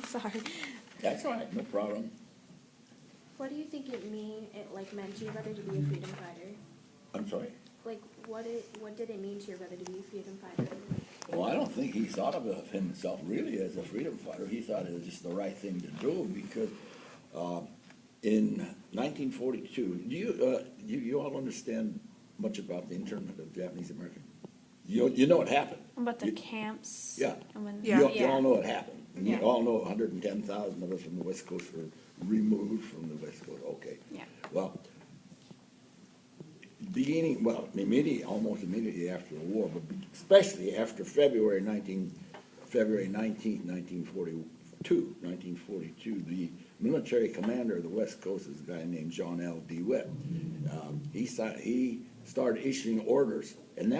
Sorry. That's all right, no problem. What do you think it meant to your brother to be a freedom fighter? I'm sorry. Like, what did it mean to your brother to be a freedom fighter? Well, I don't think he thought of himself really as a freedom fighter. He thought it was just the right thing to do because in 1942, you all understand much about the internment of Japanese Americans? You know what happened. About the You- camps? Yeah. And when, You all know what happened. And you Yeah. all know 110,000 of us from the West Coast were removed from the West Coast. Okay. Yeah. Well, almost immediately after the war, but especially after February 19th, 1942, the military commander of the West Coast is a guy named John L. DeWitt. He started issuing orders, and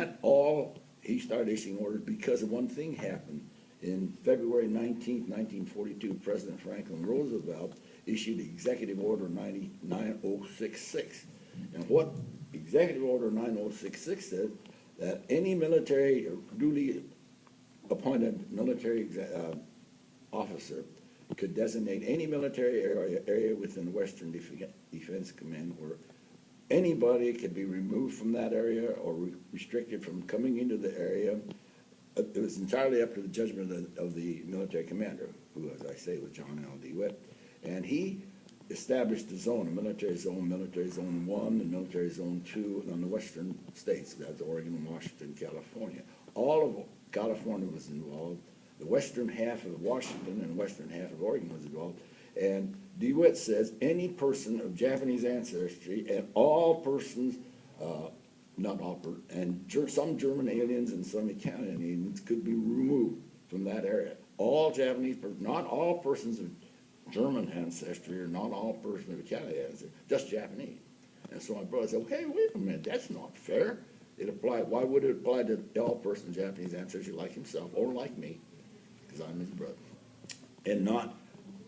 he started issuing orders because one thing happened. In February 19th, 1942, President Franklin Roosevelt issued Executive Order 9066. And what Executive Order 9066 said, that any military or duly appointed military officer could designate any military area within the Western Defense Command where anybody could be removed from that area or restricted from coming into the area. It was entirely up to the judgment of the military commander, who, as I say, was John L. DeWitt. And he established a zone, a military zone 1, and military zone 2 on the western states. That's Oregon, Washington, California. All of California was involved. The western half of Washington and the western half of Oregon was involved. And DeWitt says any person of Japanese ancestry and all persons, some German aliens and some Italian aliens could be removed from that area. All Japanese, not all persons of German ancestry or not all persons of Italian ancestry, just Japanese. And so my brother said, hey, wait a minute, that's not fair. Why would it apply to all persons of Japanese ancestry like himself or like me, because I'm his brother, and not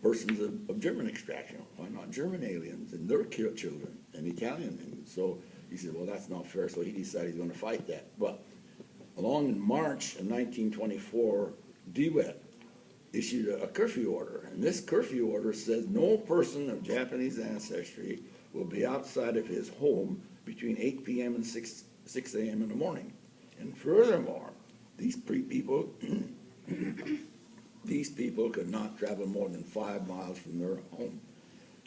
persons of German extraction? Why not German aliens and their children and Italian aliens? So he said, well, that's not fair, so he decided he's going to fight that. But along in March of 1924, DeWitt issued a curfew order, and this curfew order says no person of Japanese ancestry will be outside of his home between 8 p.m. and 6 a.m. in the morning. And furthermore, these people could not travel more than 5 miles from their home.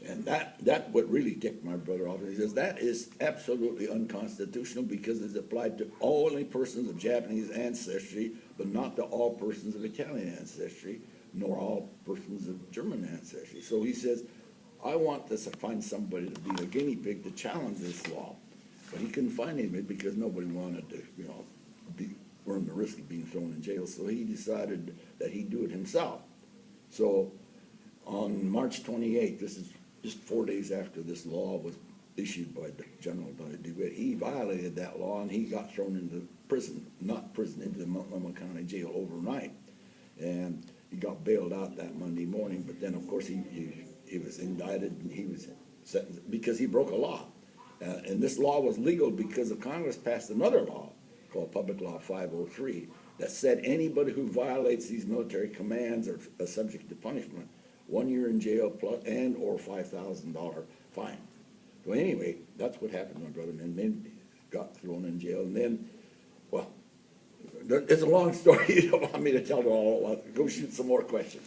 And that what really ticked my brother off. He says that is absolutely unconstitutional because it's applied to only persons of Japanese ancestry, but not to all persons of Italian ancestry, nor all persons of German ancestry. So he says, I want to find somebody to be a guinea pig to challenge this law. But he couldn't find anybody because nobody wanted to, run the risk of being thrown in jail. So he decided that he'd do it himself. So on March 28th, this is just 4 days after this law was issued by General DeWitt, he violated that law and he got thrown into into the Multnomah County Jail overnight. And he got bailed out that Monday morning, but then of course he was indicted and he was sentenced because he broke a law. And this law was legal because the Congress passed another law called Public Law 503 that said anybody who violates these military commands are subject to punishment, 1 year in jail and or $5,000 fine. So anyway, that's what happened to my brother, and then got thrown in jail. And then, well, it's a long story. You don't want me to tell it all. Go shoot some more questions.